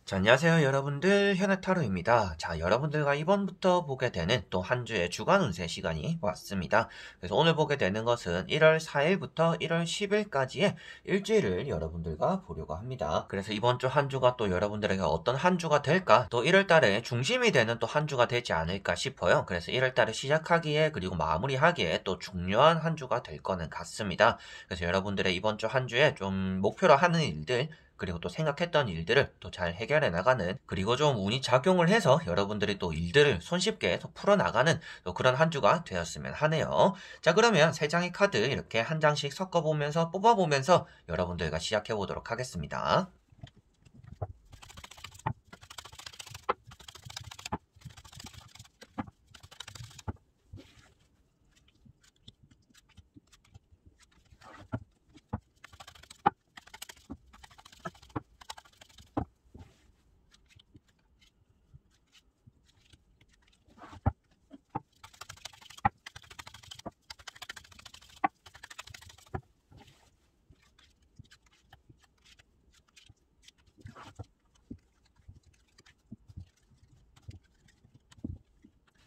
자, 안녕하세요 여러분들, 현해타로입니다. 자, 여러분들과 이번부터 보게 되는 또 한 주의 주간 운세 시간이 왔습니다. 그래서 오늘 보게 되는 것은 1월 4일부터 1월 10일까지의 일주일을 여러분들과 보려고 합니다. 그래서 이번 주 한 주가 또 여러분들에게 어떤 한 주가 될까, 또 1월 달에 중심이 되는 또 한 주가 되지 않을까 싶어요. 그래서 1월 달을 시작하기에 그리고 마무리하기에 또 중요한 한 주가 될 거는 같습니다. 그래서 여러분들의 이번 주 한 주에 좀 목표로 하는 일들, 그리고 또 생각했던 일들을 또 잘 해결해 나가는, 그리고 좀 운이 작용을 해서 여러분들이 또 일들을 손쉽게 또 풀어나가는 또 그런 한 주가 되었으면 하네요. 자, 그러면 세 장의 카드 이렇게 한 장씩 섞어보면서 뽑아보면서 여러분들과 시작해 보도록 하겠습니다.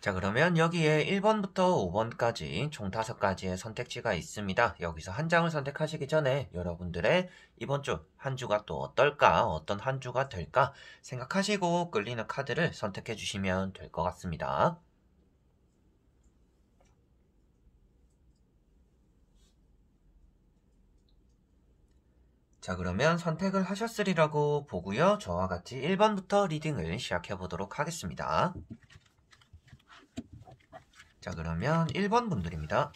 자, 그러면 여기에 1번부터 5번까지 총 5가지의 선택지가 있습니다. 여기서 한 장을 선택하시기 전에 여러분들의 이번 주 한 주가 또 어떨까, 어떤 한 주가 될까 생각하시고 끌리는 카드를 선택해 주시면 될 것 같습니다. 자, 그러면 선택을 하셨으리라고 보고요. 저와 같이 1번부터 리딩을 시작해 보도록 하겠습니다. 자, 그러면 1번 분들입니다.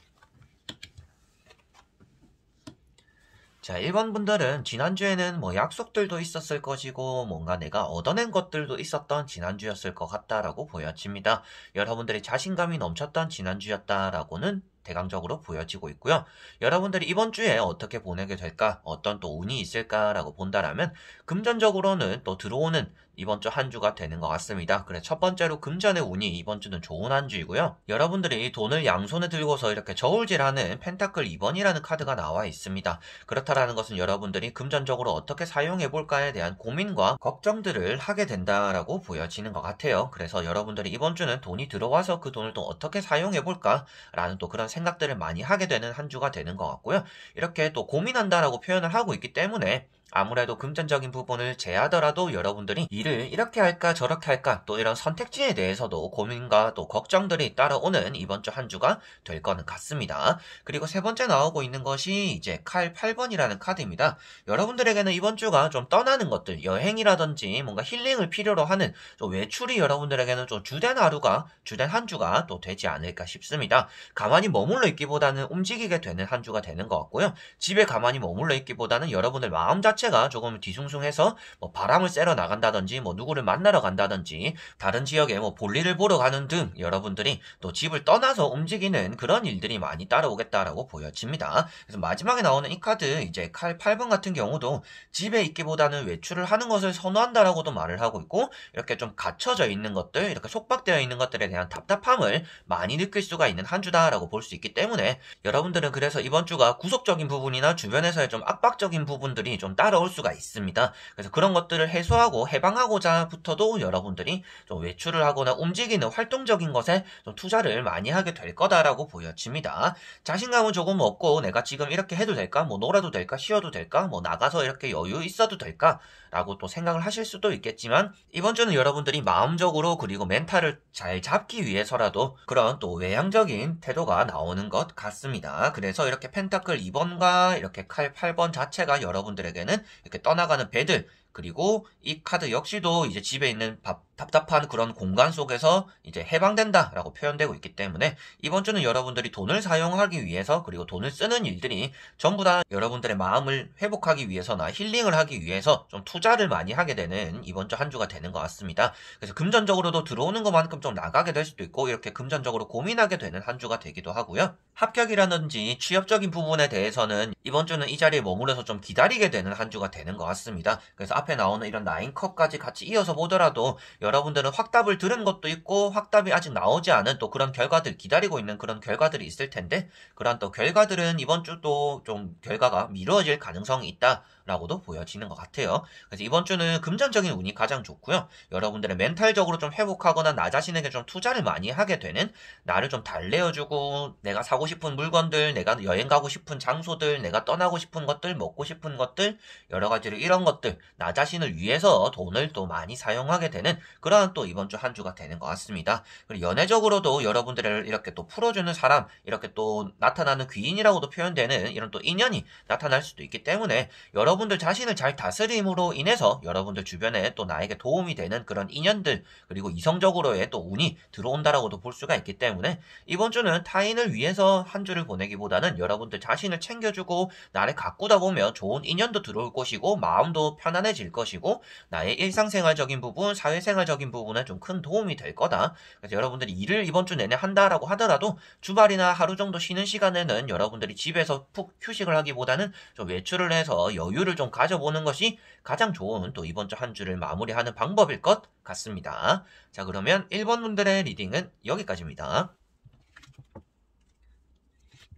자, 1번 분들은 지난주에는 뭐 약속들도 있었을 것이고 뭔가 내가 얻어낸 것들도 있었던 지난주였을 것 같다라고 보여집니다. 여러분들이 자신감이 넘쳤던 지난주였다라고는 대강적으로 보여지고 있고요. 여러분들이 이번 주에 어떻게 보내게 될까, 어떤 또 운이 있을까라고 본다라면 금전적으로는 또 들어오는 이번 주 한 주가 되는 것 같습니다. 그래, 첫 번째로 금전의 운이 이번 주는 좋은 한 주이고요. 여러분들이 돈을 양손에 들고서 이렇게 저울질하는 펜타클 2번이라는 카드가 나와 있습니다. 그렇다라는 것은 여러분들이 금전적으로 어떻게 사용해볼까에 대한 고민과 걱정들을 하게 된다라고 보여지는 것 같아요. 그래서 여러분들이 이번 주는 돈이 들어와서 그 돈을 또 어떻게 사용해볼까 라는 또 그런 생각들을 많이 하게 되는 한 주가 되는 것 같고요. 이렇게 또 고민한다라고 표현을 하고 있기 때문에 아무래도 금전적인 부분을 제하더라도 여러분들이 일을 이렇게 할까 저렇게 할까 또 이런 선택지에 대해서도 고민과 또 걱정들이 따라오는 이번 주 한 주가 될 거는 같습니다. 그리고 세 번째 나오고 있는 것이 이제 칼 8번이라는 카드입니다. 여러분들에게는 이번 주가 좀 떠나는 것들, 여행이라든지 뭔가 힐링을 필요로 하는 좀 외출이 여러분들에게는 좀 주된 하루가, 주된 한 주가 또 되지 않을까 싶습니다. 가만히 머물러 있기보다는 움직이게 되는 한 주가 되는 것 같고요. 집에 가만히 머물러 있기보다는 여러분들 마음 자체가 조금 뒤숭숭해서 뭐 바람을 쐬러 나간다든지 뭐 누구를 만나러 간다든지 다른 지역에 뭐 볼일을 보러 가는 등 여러분들이 또 집을 떠나서 움직이는 그런 일들이 많이 따라오겠다라고 보여집니다. 그래서 마지막에 나오는 이 카드 이제 칼 8번 같은 경우도 집에 있기보다는 외출을 하는 것을 선호한다라고도 말을 하고 있고, 이렇게 좀 갇혀져 있는 것들, 이렇게 속박되어 있는 것들에 대한 답답함을 많이 느낄 수가 있는 한 주다라고 볼 수 있기 때문에 여러분들은 그래서 이번 주가 구속적인 부분이나 주변에서의 좀 압박적인 부분들이 좀 따라올 수가 있습니다. 그래서 그런 것들을 해소하고 해방하고자부터도 여러분들이 좀 외출을 하거나 움직이는 활동적인 것에 좀 투자를 많이 하게 될 거다라고 보여집니다. 자신감은 조금 없고 내가 지금 이렇게 해도 될까? 뭐 놀아도 될까? 쉬어도 될까? 뭐 나가서 이렇게 여유 있어도 될까? 라고 또 생각을 하실 수도 있겠지만 이번 주는 여러분들이 마음적으로 그리고 멘탈을 잘 잡기 위해서라도 그런 또 외향적인 태도가 나오는 것 같습니다. 그래서 이렇게 펜타클 2번과 이렇게 칼 8번 자체가 여러분들에게는 이렇게 떠나가는 배들, 그리고 이 카드 역시도 이제 집에 있는 답답한 그런 공간 속에서 이제 해방된다라고 표현되고 있기 때문에 이번 주는 여러분들이 돈을 사용하기 위해서 그리고 돈을 쓰는 일들이 전부 다 여러분들의 마음을 회복하기 위해서나 힐링을 하기 위해서 좀 투자를 많이 하게 되는 이번 주 한 주가 되는 것 같습니다. 그래서 금전적으로도 들어오는 것만큼 좀 나가게 될 수도 있고 이렇게 금전적으로 고민하게 되는 한 주가 되기도 하고요. 합격이라든지 취업적인 부분에 대해서는 이번 주는 이 자리에 머무르서 좀 기다리게 되는 한 주가 되는 것 같습니다. 그래서 앞에 나오는 이런 9컵까지 같이 이어서 보더라도 여러분들은 확답을 들은 것도 있고 확답이 아직 나오지 않은 또 그런 결과들 기다리고 있는 그런 결과들이 있을 텐데 그런 또 결과들은 이번 주도 좀 결과가 미뤄질 가능성이 있다 라고도 보여지는 것 같아요. 그래서 이번 주는 금전적인 운이 가장 좋고요. 여러분들의 멘탈적으로 좀 회복하거나 나 자신에게 좀 투자를 많이 하게 되는, 나를 좀 달래어주고 내가 사고 싶은 물건들, 내가 여행 가고 싶은 장소들, 내가 떠나고 싶은 것들, 먹고 싶은 것들, 여러 가지로 이런 것들, 나 자신을 위해서 돈을 또 많이 사용하게 되는 그러한 또 이번 주 한 주가 되는 것 같습니다. 그리고 연애적으로도 여러분들을 이렇게 또 풀어주는 사람, 이렇게 또 나타나는 귀인이라고도 표현되는 이런 또 인연이 나타날 수도 있기 때문에 여러분들 자신을 잘 다스림으로 인해서 여러분들 주변에 또 나에게 도움이 되는 그런 인연들, 그리고 이성적으로의 또 운이 들어온다라고도 볼 수가 있기 때문에 이번 주는 타인을 위해서 한 주를 보내기보다는 여러분들 자신을 챙겨주고 나를 가꾸다 보면 좋은 인연도 들어올 것이고 마음도 편안해질 것이고 나의 일상생활적인 부분, 사회생활적인 부분에 좀 큰 도움이 될 거다. 그래서 여러분들이 일을 이번 주 내내 한다라고 하더라도 주말이나 하루 정도 쉬는 시간에는 여러분들이 집에서 푹 휴식을 하기보다는 좀 외출을 해서 여유를 좀 가져보는 것이 가장 좋은 또 이번 주 한 주를 마무리하는 방법일 것 같습니다. 자, 그러면 1번 분들의 리딩은 여기까지입니다.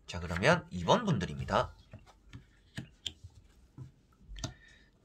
자, 그러면 2번 분들입니다.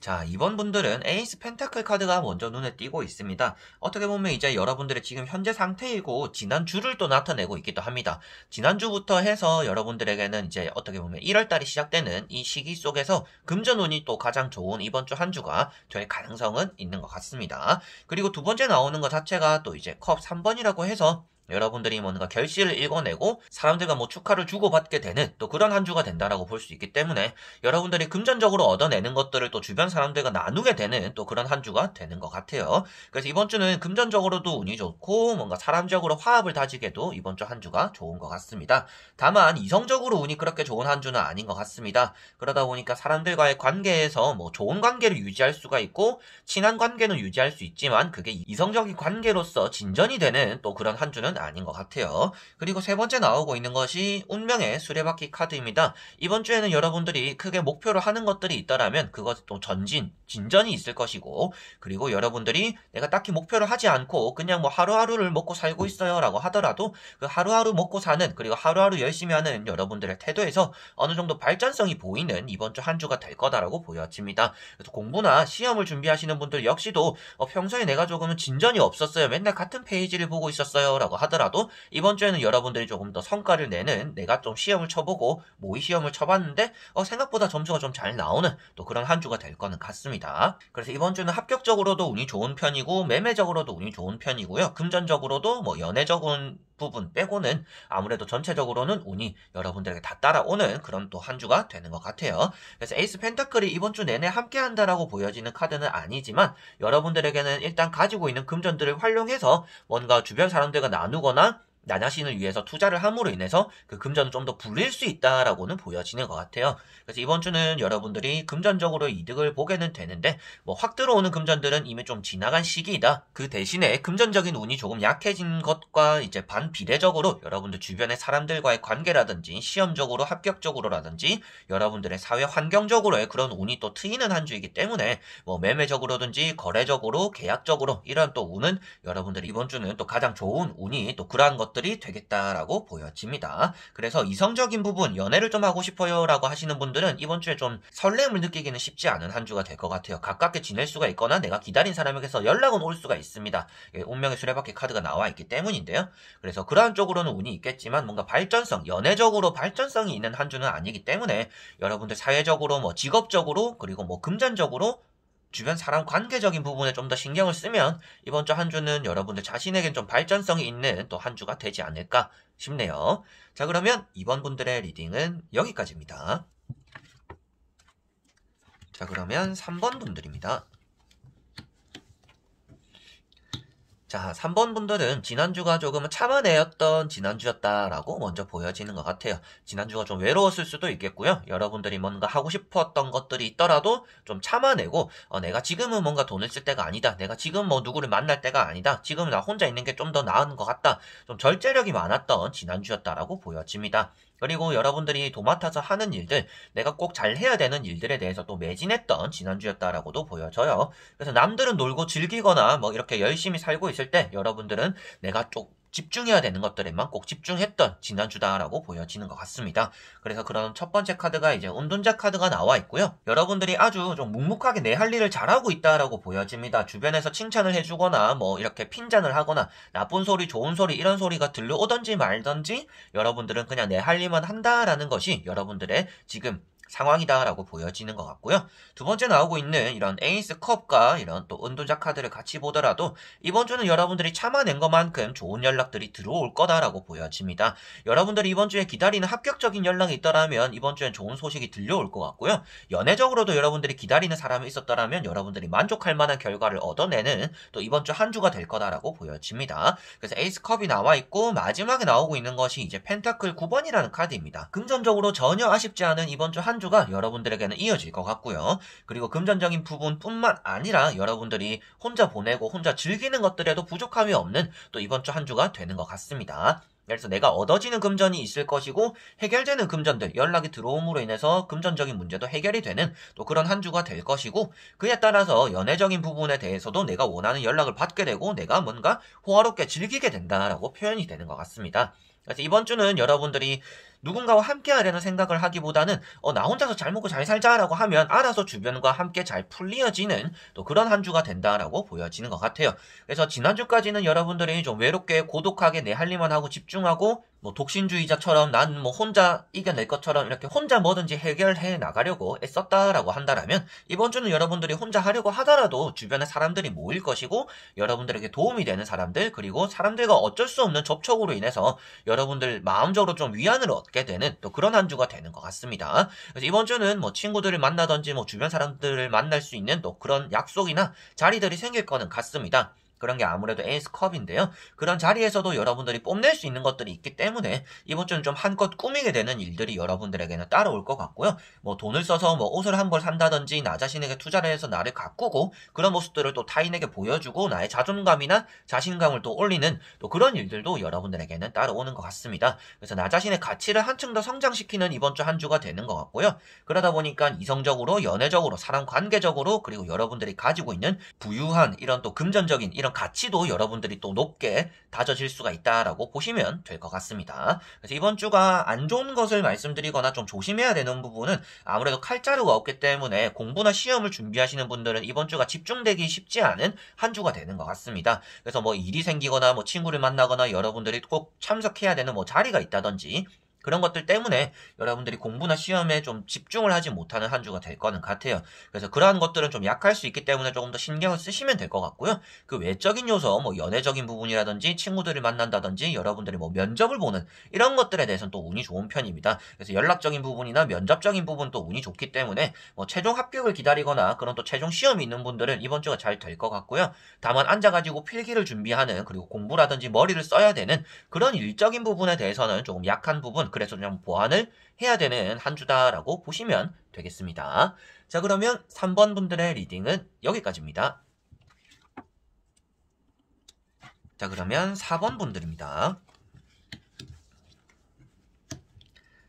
자, 이번 분들은 에이스 펜타클 카드가 먼저 눈에 띄고 있습니다. 어떻게 보면 이제 여러분들의 지금 현재 상태이고 지난주를 또 나타내고 있기도 합니다. 지난주부터 해서 여러분들에게는 이제 어떻게 보면 1월달이 시작되는 이 시기 속에서 금전운이 또 가장 좋은 이번 주 한 주가 될 가능성은 있는 것 같습니다. 그리고 두 번째 나오는 것 자체가 또 이제 컵 3번이라고 해서 여러분들이 뭔가 결실을 읽어내고 사람들과 뭐 축하를 주고받게 되는 또 그런 한 주가 된다라고 볼 수 있기 때문에 여러분들이 금전적으로 얻어내는 것들을 또 주변 사람들과 나누게 되는 또 그런 한 주가 되는 것 같아요. 그래서 이번 주는 금전적으로도 운이 좋고 뭔가 사람적으로 화합을 다지게도 이번 주 한 주가 좋은 것 같습니다. 다만 이성적으로 운이 그렇게 좋은 한 주는 아닌 것 같습니다. 그러다 보니까 사람들과의 관계에서 뭐 좋은 관계를 유지할 수가 있고 친한 관계는 유지할 수 있지만 그게 이성적인 관계로서 진전이 되는 또 그런 한 주는 아닌 것 같아요. 그리고 세 번째 나오고 있는 것이 운명의 수레바퀴 카드입니다. 이번 주에는 여러분들이 크게 목표로 하는 것들이 있더라면 그것 또 진전이 있을 것이고, 그리고 여러분들이 내가 딱히 목표를 하지 않고 그냥 뭐 하루하루를 먹고 살고 있어요 라고 하더라도 그 하루하루 먹고 사는, 그리고 하루하루 열심히 하는 여러분들의 태도에서 어느 정도 발전성이 보이는 이번 주 한 주가 될 거다라고 보여집니다. 그래서 공부나 시험을 준비하시는 분들 역시도 평소에 내가 조금은 진전이 없었어요, 맨날 같은 페이지를 보고 있었어요 라고 하더라도 이번 주에는 여러분들이 조금 더 성과를 내는, 내가 좀 시험을 쳐보고 모의 시험을 쳐봤는데 생각보다 점수가 좀 잘 나오는 또 그런 한 주가 될 거는 같습니다. 그래서 이번 주는 합격적으로도 운이 좋은 편이고 매매적으로도 운이 좋은 편이고요. 금전적으로도 뭐 연애적인 부분 빼고는 아무래도 전체적으로는 운이 여러분들에게 다 따라오는 그런 또 한 주가 되는 것 같아요. 그래서 에이스 펜타클이 이번 주 내내 함께 한다라고 보여지는 카드는 아니지만 여러분들에게는 일단 가지고 있는 금전들을 활용해서 뭔가 주변 사람들과 나누거나 나 자신을 위해서 투자를 함으로 인해서 그 금전을 좀 더 불릴 수 있다라고는 보여지는 것 같아요. 그래서 이번 주는 여러분들이 금전적으로 이득을 보게는 되는데 뭐 확 들어오는 금전들은 이미 좀 지나간 시기이다. 그 대신에 금전적인 운이 조금 약해진 것과 이제 반비례적으로 여러분들 주변의 사람들과의 관계라든지 시험적으로 합격적으로라든지 여러분들의 사회 환경적으로의 그런 운이 또 트이는 한 주이기 때문에 뭐 매매적으로든지 거래적으로 계약적으로 이런 또 운은 여러분들이 이번 주는 또 가장 좋은 운이 또 그러한 것들이 되겠다라고 보여집니다. 그래서 이성적인 부분, 연애를 좀 하고 싶어요 라고 하시는 분들은 이번 주에 좀 설렘을 느끼기는 쉽지 않은 한 주가 될 것 같아요. 가깝게 지낼 수가 있거나 내가 기다린 사람에게서 연락은 올 수가 있습니다. 운명의 수레바퀴 카드가 나와 있기 때문인데요. 그래서 그러한 쪽으로는 운이 있겠지만 뭔가 발전성, 연애적으로 발전성이 있는 한 주는 아니기 때문에 여러분들 사회적으로 뭐 직업적으로 그리고 뭐 금전적으로 주변 사람 관계적인 부분에 좀 더 신경을 쓰면 이번 주 한 주는 여러분들 자신에겐 좀 발전성이 있는 또 한 주가 되지 않을까 싶네요. 자, 그러면 이번 분들의 리딩은 여기까지입니다. 자, 그러면 3번 분들입니다. 자, 3번 분들은 지난주가 조금은 참아내었던 지난주였다라고 먼저 보여지는 것 같아요. 지난주가 좀 외로웠을 수도 있겠고요. 여러분들이 뭔가 하고 싶었던 것들이 있더라도 좀 참아내고 내가 지금은 뭔가 돈을 쓸 때가 아니다. 내가 지금 뭐 누구를 만날 때가 아니다. 지금 나 혼자 있는 게 좀 더 나은 것 같다. 좀 절제력이 많았던 지난주였다라고 보여집니다. 그리고 여러분들이 도맡아서 하는 일들, 내가 꼭 잘해야 되는 일들에 대해서 또 매진했던 지난주였다라고도 보여져요. 그래서 남들은 놀고 즐기거나 뭐 이렇게 열심히 살고 있을 때 여러분들은 내가 좀 집중해야 되는 것들에만 꼭 집중했던 지난주다라고 보여지는 것 같습니다. 그래서 그런 첫 번째 카드가 이제 운둔자 카드가 나와 있고요. 여러분들이 아주 좀 묵묵하게 내 할 일을 잘하고 있다라고 보여집니다. 주변에서 칭찬을 해주거나 뭐 이렇게 핀잔을 하거나 나쁜 소리, 좋은 소리 이런 소리가 들려오던지 말던지 여러분들은 그냥 내 할 일만 한다라는 것이 여러분들의 지금 상황이다라고 보여지는 것 같고요. 두 번째 나오고 있는 이런 에이스 컵과 이런 또 은둔자 카드를 같이 보더라도 이번 주는 여러분들이 참아낸 것만큼 좋은 연락들이 들어올 거다라고 보여집니다. 여러분들이 이번 주에 기다리는 합격적인 연락이 있더라면 이번 주엔 좋은 소식이 들려올 것 같고요. 연애적으로도 여러분들이 기다리는 사람이 있었더라면 여러분들이 만족할 만한 결과를 얻어내는 또 이번 주 한 주가 될 거다라고 보여집니다. 그래서 에이스 컵이 나와 있고 마지막에 나오고 있는 것이 이제 펜타클 9번이라는 카드입니다. 금전적으로 전혀 아쉽지 않은 이번 주 한 주가 여러분들에게는 이어질 것 같고요. 그리고 금전적인 부분뿐만 아니라 여러분들이 혼자 보내고 혼자 즐기는 것들에도 부족함이 없는 또 이번 주 한 주가 되는 것 같습니다. 그래서 내가 얻어지는 금전이 있을 것이고 해결되는 금전들, 연락이 들어옴으로 인해서 금전적인 문제도 해결이 되는 또 그런 한 주가 될 것이고 그에 따라서 연애적인 부분에 대해서도 내가 원하는 연락을 받게 되고 내가 뭔가 호화롭게 즐기게 된다라고 표현이 되는 것 같습니다. 그래서 이번 주는 여러분들이 누군가와 함께 하려는 생각을 하기보다는 나 혼자서 잘 먹고 잘 살자라고 하면 알아서 주변과 함께 잘 풀리어지는 또 그런 한 주가 된다라고 보여지는 것 같아요. 그래서 지난주까지는 여러분들이 좀 외롭게 고독하게 내 할 일만 하고 집중하고 뭐 독신주의자처럼 난 뭐 혼자 이겨낼 것처럼 이렇게 혼자 뭐든지 해결해 나가려고 애썼다라고 한다라면 이번 주는 여러분들이 혼자 하려고 하더라도 주변에 사람들이 모일 것이고 여러분들에게 도움이 되는 사람들 그리고 사람들과 어쩔 수 없는 접촉으로 인해서 여러분들 마음적으로 좀 위안을 얻게 되는 또 그런 한 주가 되는 것 같습니다. 그래서 이번 주는 뭐 친구들을 만나든지 뭐 주변 사람들을 만날 수 있는 또 그런 약속이나 자리들이 생길 거는 같습니다. 그런 게 아무래도 에이스 컵인데요. 그런 자리에서도 여러분들이 뽐낼 수 있는 것들이 있기 때문에 이번 주는 좀 한껏 꾸미게 되는 일들이 여러분들에게는 따라올 것 같고요. 뭐 돈을 써서 뭐 옷을 한 벌 산다든지 나 자신에게 투자를 해서 나를 가꾸고 그런 모습들을 또 타인에게 보여주고 나의 자존감이나 자신감을 또 올리는 또 그런 일들도 여러분들에게는 따라오는 것 같습니다. 그래서 나 자신의 가치를 한층 더 성장시키는 이번 주 한 주가 되는 것 같고요. 그러다 보니까 이성적으로, 연애적으로, 사람 관계적으로 그리고 여러분들이 가지고 있는 부유한 이런 또 금전적인 이런 가치도 여러분들이 또 높게 다져질 수가 있다라고 보시면 될 것 같습니다. 그래서 이번 주가 안 좋은 것을 말씀드리거나 좀 조심해야 되는 부분은 아무래도 칼자루가 없기 때문에 공부나 시험을 준비하시는 분들은 이번 주가 집중되기 쉽지 않은 한 주가 되는 것 같습니다. 그래서 뭐 일이 생기거나 뭐 친구를 만나거나 여러분들이 꼭 참석해야 되는 뭐 자리가 있다든지 그런 것들 때문에 여러분들이 공부나 시험에 좀 집중을 하지 못하는 한 주가 될 거는 같아요. 그래서 그러한 것들은 좀 약할 수 있기 때문에 조금 더 신경을 쓰시면 될 것 같고요. 그 외적인 요소, 뭐 연애적인 부분이라든지 친구들을 만난다든지 여러분들이 뭐 면접을 보는 이런 것들에 대해서는 또 운이 좋은 편입니다. 그래서 연락적인 부분이나 면접적인 부분 또 운이 좋기 때문에 뭐 최종 합격을 기다리거나 그런 또 최종 시험이 있는 분들은 이번 주가 잘 될 것 같고요. 다만 앉아가지고 필기를 준비하는 그리고 공부라든지 머리를 써야 되는 그런 일적인 부분에 대해서는 조금 약한 부분 그래서 좀 보완을 해야 되는 한 주다라고 보시면 되겠습니다. 자, 그러면 3번 분들의 리딩은 여기까지입니다. 자, 그러면 4번 분들입니다.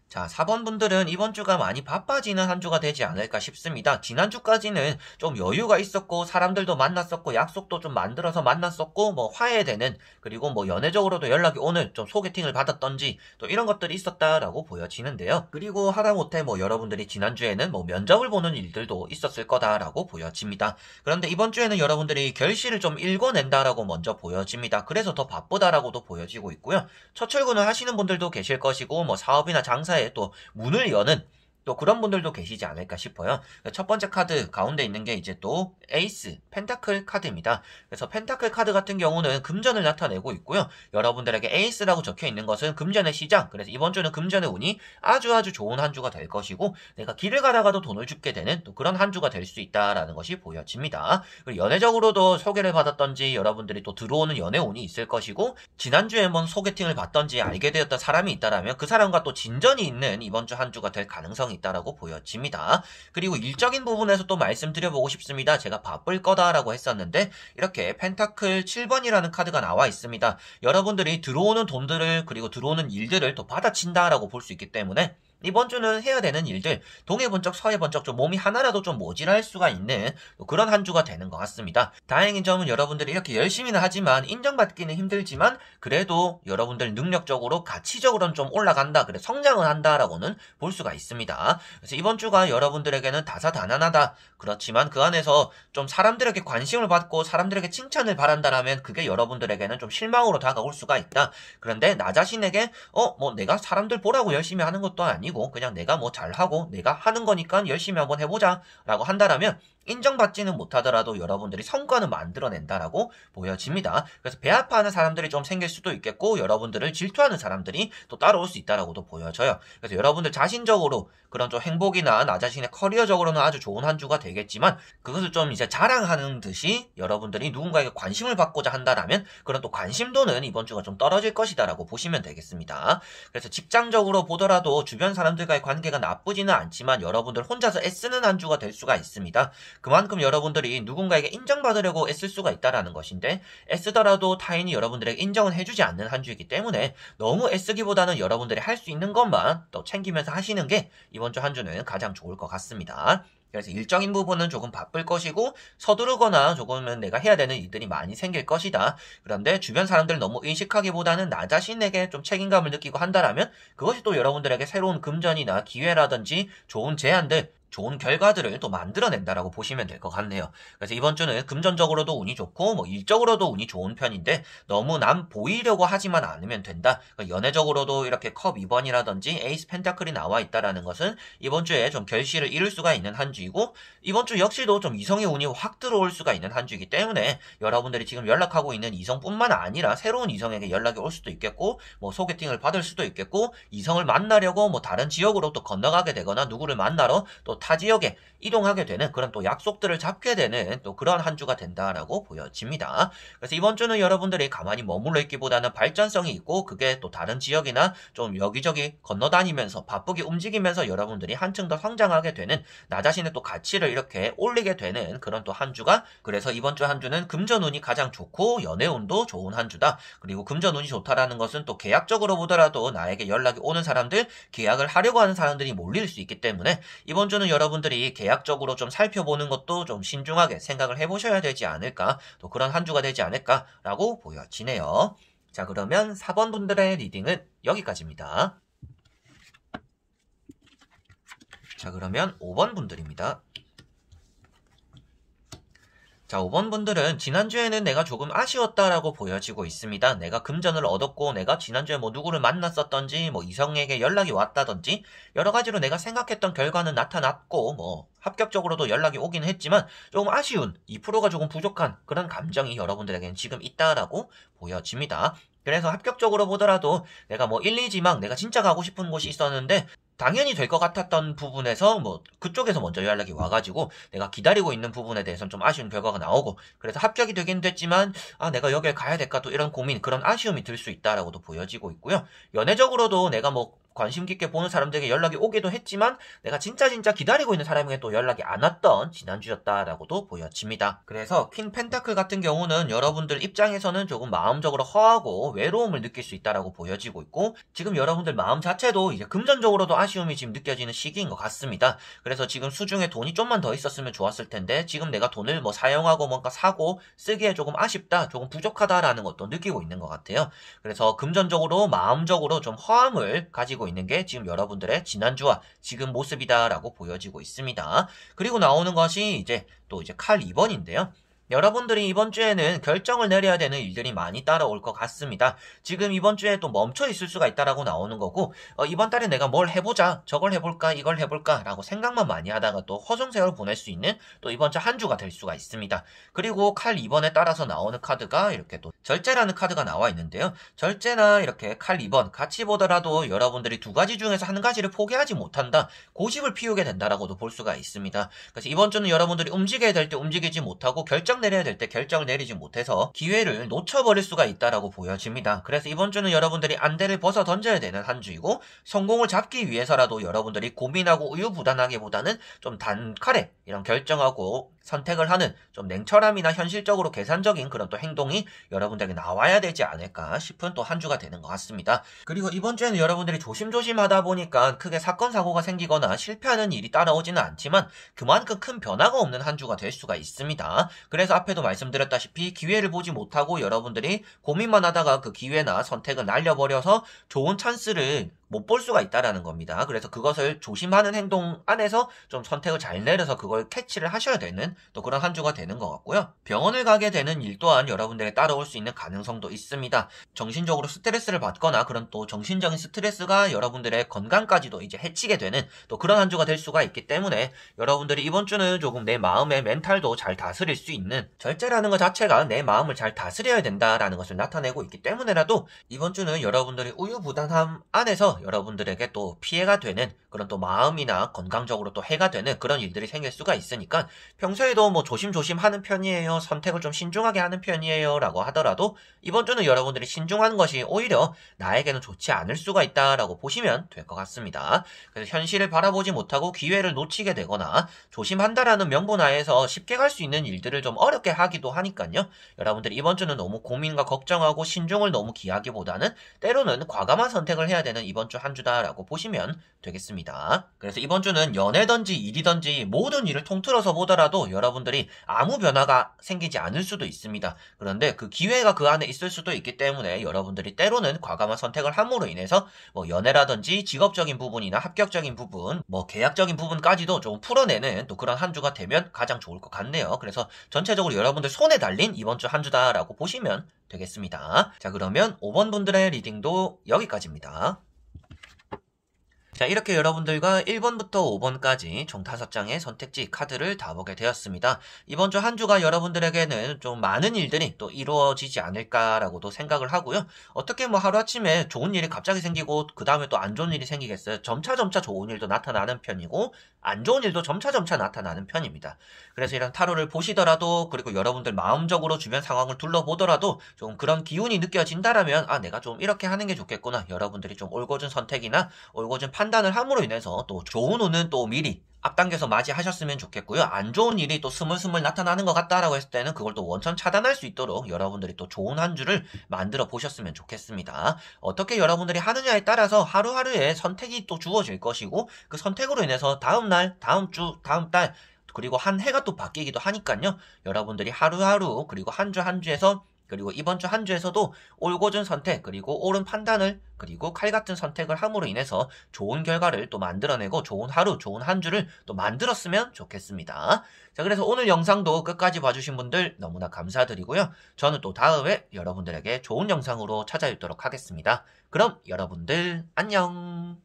자, 4번 분들은 이번 주가 많이 바빠지는 한 주가 되지 않을까 싶습니다. 지난주까지는 좀 여유가 있었고 사람들도 만났었고 약속도 좀 만들어서 만났었고 뭐 화해되는 그리고 뭐 연애적으로도 연락이 오는 좀 소개팅을 받았던지 또 이런 것들이 있었다라고 보여지는데요. 그리고 하다못해 뭐 여러분들이 지난주에는 뭐 면접을 보는 일들도 있었을 거다라고 보여집니다. 그런데 이번 주에는 여러분들이 결실을 좀 읽어낸다라고 먼저 보여집니다. 그래서 더 바쁘다라고도 보여지고 있고요. 첫 출근을 하시는 분들도 계실 것이고 뭐 사업이나 장사에 또 문을 여는 또 그런 분들도 계시지 않을까 싶어요. 첫 번째 카드 가운데 있는 게 이제 또 에이스, 펜타클 카드입니다. 그래서 펜타클 카드 같은 경우는 금전을 나타내고 있고요. 여러분들에게 에이스라고 적혀 있는 것은 금전의 시작. 그래서 이번 주는 금전의 운이 아주 좋은 한 주가 될 것이고 내가 길을 가다가도 돈을 줍게 되는 또 그런 한 주가 될 수 있다라는 것이 보여집니다. 그리고 연애적으로도 소개를 받았던지 여러분들이 또 들어오는 연애 운이 있을 것이고 지난주에 한번 소개팅을 받던지 알게 되었던 사람이 있다라면 그 사람과 또 진전이 있는 이번 주 한 주가 될 가능성이 있다라고 보여집니다. 그리고 일적인 부분에서 또 말씀드려보고 싶습니다. 제가 바쁠 거다라고 했었는데 이렇게 펜타클 7번이라는 카드가 나와 있습니다. 여러분들이 들어오는 돈들을 그리고 들어오는 일들을 또 받아친다라고 볼 수 있기 때문에 이번 주는 해야 되는 일들, 동해 번쩍 서해 번쩍 좀 몸이 하나라도 좀 모질할 수가 있는 그런 한 주가 되는 것 같습니다. 다행인 점은 여러분들이 이렇게 열심히는 하지만 인정받기는 힘들지만 그래도 여러분들 능력적으로 가치적으로는 좀 올라간다, 그래 성장을 한다라고는 볼 수가 있습니다. 그래서 이번 주가 여러분들에게는 다사다난하다. 그렇지만 그 안에서 좀 사람들에게 관심을 받고 사람들에게 칭찬을 바란다라면 그게 여러분들에게는 좀 실망으로 다가올 수가 있다. 그런데 나 자신에게 내가 사람들 보라고 열심히 하는 것도 아니고 그냥 내가 뭐 잘하고 내가 하는 거니까 열심히 한번 해보자 라고 한다라면 인정받지는 못하더라도 여러분들이 성과는 만들어낸다라고 보여집니다. 그래서 배아파하는 사람들이 좀 생길 수도 있겠고 여러분들을 질투하는 사람들이 또 따라올 수 있다라고도 보여져요. 그래서 여러분들 자신적으로 그런 좀 행복이나 나 자신의 커리어적으로는 아주 좋은 한 주가 되겠지만 그것을 좀 이제 자랑하는 듯이 여러분들이 누군가에게 관심을 받고자 한다라면 그런 또 관심도는 이번 주가 좀 떨어질 것이다라고 보시면 되겠습니다. 그래서 직장적으로 보더라도 주변 사람들과의 관계가 나쁘지는 않지만 여러분들 혼자서 애쓰는 한 주가 될 수가 있습니다. 그만큼 여러분들이 누군가에게 인정받으려고 애쓸 수가 있다라는 것인데 애쓰더라도 타인이 여러분들에게 인정은 해주지 않는 한 주이기 때문에 너무 애쓰기보다는 여러분들이 할 수 있는 것만 또 챙기면서 하시는 게 이번 주 한 주는 가장 좋을 것 같습니다. 그래서 일적인 부분은 조금 바쁠 것이고 서두르거나 조금은 내가 해야 되는 일들이 많이 생길 것이다. 그런데 주변 사람들 너무 의식하기보다는 나 자신에게 좀 책임감을 느끼고 한다라면 그것이 또 여러분들에게 새로운 금전이나 기회라든지 좋은 제안들, 좋은 결과들을 또 만들어낸다라고 보시면 될 것 같네요. 그래서 이번 주는 금전적으로도 운이 좋고 일적으로도 운이 좋은 편인데 너무 남 보이려고 하지만 않으면 된다. 그러니까 연애적으로도 이렇게 컵 2번이라든지 에이스 펜타클이 나와 있다라는 것은 이번 주에 좀 결실을 이룰 수가 있는 한 주이고 이번 주 역시도 좀 이성의 운이 확 들어올 수가 있는 한 주이기 때문에 여러분들이 지금 연락하고 있는 이성뿐만 아니라 새로운 이성에게 연락이 올 수도 있겠고 소개팅을 받을 수도 있겠고 이성을 만나려고 다른 지역으로 또 건너가게 되거나 누구를 만나러 또 타 지역에 이동하게 되는 그런 또 약속들을 잡게 되는 또 그런 한 주가 된다라고 보여집니다. 그래서 이번 주는 여러분들이 가만히 머물러 있기보다는 발전성이 있고 그게 또 다른 지역이나 좀 여기저기 건너다니면서 바쁘게 움직이면서 여러분들이 한층 더 성장하게 되는 나 자신의 또 가치를 이렇게 올리게 되는 그런 또 한 주가 그래서 이번 주 한 주는 금전운이 가장 좋고 연애운도 좋은 한 주다. 그리고 금전운이 좋다라는 것은 또 계약적으로 보더라도 나에게 연락이 오는 사람들, 계약을 하려고 하는 사람들이 몰릴 수 있기 때문에 이번 주는 여러분들이 계약적으로 좀 살펴보는 것도 좀 신중하게 생각을 해보셔야 되지 않을까, 또 그런 한 주가 되지 않을까라고 보여지네요. 자, 그러면 4번 분들의 리딩은 여기까지입니다. 자, 그러면 5번 분들입니다. 자, 5번 분들은 지난주에는 내가 조금 아쉬웠다라고 보여지고 있습니다. 내가 금전을 얻었고 내가 지난주에 누구를 만났었던지 이성에게 연락이 왔다든지 여러 가지로 내가 생각했던 결과는 나타났고 합격적으로도 연락이 오긴 했지만 조금 아쉬운 2%가 조금 부족한 그런 감정이 여러분들에게는 지금 있다라고 보여집니다. 그래서 합격적으로 보더라도 내가 1, 2지망 내가 진짜 가고 싶은 곳이 있었는데 당연히 될 것 같았던 부분에서 그쪽에서 먼저 연락이 와가지고 내가 기다리고 있는 부분에 대해서는 좀 아쉬운 결과가 나오고 그래서 합격이 되긴 됐지만 내가 여길 가야 될까 또 이런 고민 그런 아쉬움이 들 수 있다라고도 보여지고 있고요. 연애적으로도 내가 관심 깊게 보는 사람들에게 연락이 오기도 했지만 내가 진짜 기다리고 있는 사람에게 또 연락이 안 왔던 지난주였다라고도 보여집니다. 그래서 퀸 펜타클 같은 경우는 여러분들 입장에서는 조금 마음적으로 허하고 외로움을 느낄 수 있다라고 보여지고 있고 지금 여러분들 마음 자체도 이제 금전적으로도 아쉬움이 지금 느껴지는 시기인 것 같습니다. 그래서 지금 수중에 돈이 좀만 더 있었으면 좋았을 텐데 지금 내가 돈을 사용하고 뭔가 사고 쓰기에 조금 아쉽다, 조금 부족하다라는 것도 느끼고 있는 것 같아요. 그래서 금전적으로 마음적으로 좀 허함을 가지고 있는 게 지금 여러분들의 지난주와 지금 모습이다라고 보여지고 있습니다. 그리고 나오는 것이 이제 칼 2번인데요. 여러분들이 이번 주에는 결정을 내려야 되는 일들이 많이 따라올 것 같습니다. 지금 이번 주에 또 멈춰 있을 수가 있다라고 나오는 거고 이번 달에 내가 뭘 해보자, 저걸 해볼까, 이걸 해볼까 라고 생각만 많이 하다가 또 허송세월 보낼 수 있는 또 이번 주 한 주가 될 수가 있습니다. 그리고 칼 2번에 따라서 나오는 카드가 이렇게 또 절제라는 카드가 나와 있는데요. 절제나 이렇게 칼 2번 같이 보더라도 여러분들이 두 가지 중에서 한 가지를 포기하지 못한다, 고집을 피우게 된다라고도 볼 수가 있습니다. 그래서 이번 주는 여러분들이 움직여야 될 때 움직이지 못하고 결정 결정 내려야 될 때 결정을 내리지 못해서 기회를 놓쳐버릴 수가 있다라고 보여집니다. 그래서 이번 주는 여러분들이 안대를 벗어 던져야 되는 한 주이고, 성공을 잡기 위해서라도 여러분들이 고민하고 우유부단하기보다는 좀 단칼에 이런 결정하고 선택을 하는 좀 냉철함이나 현실적으로 계산적인 그런 또 행동이 여러분들에게 나와야 되지 않을까 싶은 또 한 주가 되는 것 같습니다. 그리고 이번 주에는 여러분들이 조심조심 하다 보니까 크게 사건 사고가 생기거나 실패하는 일이 따라오지는 않지만 그만큼 큰 변화가 없는 한 주가 될 수가 있습니다. 그래서 앞에도 말씀드렸다시피 기회를 보지 못하고 여러분들이 고민만 하다가 그 기회나 선택을 날려버려서 좋은 찬스를 못 볼 수가 있다라는 겁니다. 그래서 그것을 조심하는 행동 안에서 좀 선택을 잘 내려서 그걸 캐치를 하셔야 되는 또 그런 한 주가 되는 것 같고요. 병원을 가게 되는 일 또한 여러분들에게 따라올 수 있는 가능성도 있습니다. 정신적으로 스트레스를 받거나 그런 또 정신적인 스트레스가 여러분들의 건강까지도 이제 해치게 되는 또 그런 한 주가 될 수가 있기 때문에 여러분들이 이번 주는 조금 내 마음의 멘탈도 잘 다스릴 수 있는, 절제라는 것 자체가 내 마음을 잘 다스려야 된다라는 것을 나타내고 있기 때문에라도 이번 주는 여러분들이 우유부단함 안에서 여러분들에게 또 피해가 되는 그런 또 마음이나 건강적으로 또 해가 되는 그런 일들이 생길 수가 있으니까 평소에도 뭐 조심조심 하는 편이에요, 선택을 좀 신중하게 하는 편이에요 라고 하더라도 이번 주는 여러분들이 신중한 것이 오히려 나에게는 좋지 않을 수가 있다라고 보시면 될 것 같습니다. 그래서 현실을 바라보지 못하고 기회를 놓치게 되거나 조심한다라는 명분하에서 쉽게 갈 수 있는 일들을 좀 어렵게 하기도 하니까요. 여러분들이 이번 주는 너무 고민과 걱정하고 신중을 너무 기하기보다는 때로는 과감한 선택을 해야 되는 이번 주 한 주다라고 보시면 되겠습니다. 그래서 이번 주는 연애든지 일이든지 모든 일을 통틀어서 보더라도 여러분들이 아무 변화가 생기지 않을 수도 있습니다. 그런데 그 기회가 그 안에 있을 수도 있기 때문에 여러분들이 때로는 과감한 선택을 함으로 인해서 뭐 연애라든지 직업적인 부분이나 합격적인 부분, 뭐 계약적인 부분까지도 좀 풀어내는 또 그런 한 주가 되면 가장 좋을 것 같네요. 그래서 전체적으로 여러분들 손에 달린 이번 주 한 주다라고 보시면 되겠습니다. 자, 그러면 5번 분들의 리딩도 여기까지입니다. 자, 이렇게 여러분들과 1번부터 5번까지 총 5장의 선택지 카드를 다 보게 되었습니다. 이번 주 한 주가 여러분들에게는 좀 많은 일들이 또 이루어지지 않을까라고도 생각을 하고요. 어떻게 뭐 하루아침에 좋은 일이 갑자기 생기고 그 다음에 또 안 좋은 일이 생기겠어요? 점차점차 좋은 일도 나타나는 편이고 안 좋은 일도 점차점차 나타나는 편입니다. 그래서 이런 타로를 보시더라도, 그리고 여러분들 마음적으로 주변 상황을 둘러보더라도 좀 그런 기운이 느껴진다라면 아, 내가 좀 이렇게 하는 게 좋겠구나, 여러분들이 좀 올곧은 선택이나 올곧은 판단을 함으로 인해서 또 좋은 운은 또 미리 앞당겨서 맞이하셨으면 좋겠고요. 안 좋은 일이 또 스물스물 나타나는 것 같다라고 했을 때는 그걸 또 원천 차단할 수 있도록 여러분들이 또 좋은 한 주를 만들어 보셨으면 좋겠습니다. 어떻게 여러분들이 하느냐에 따라서 하루하루의 선택이 또 주어질 것이고, 그 선택으로 인해서 다음 날, 다음 주, 다음 달, 그리고 한 해가 또 바뀌기도 하니까요. 여러분들이 하루하루, 그리고 한 주 한 주에서, 그리고 이번 주 한 주에서도 올곧은 선택, 그리고 옳은 판단을, 그리고 칼 같은 선택을 함으로 인해서 좋은 결과를 또 만들어내고 좋은 하루, 좋은 한 주를 또 만들었으면 좋겠습니다. 자, 그래서 오늘 영상도 끝까지 봐주신 분들 너무나 감사드리고요. 저는 또 다음에 여러분들에게 좋은 영상으로 찾아뵙도록 하겠습니다. 그럼 여러분들 안녕!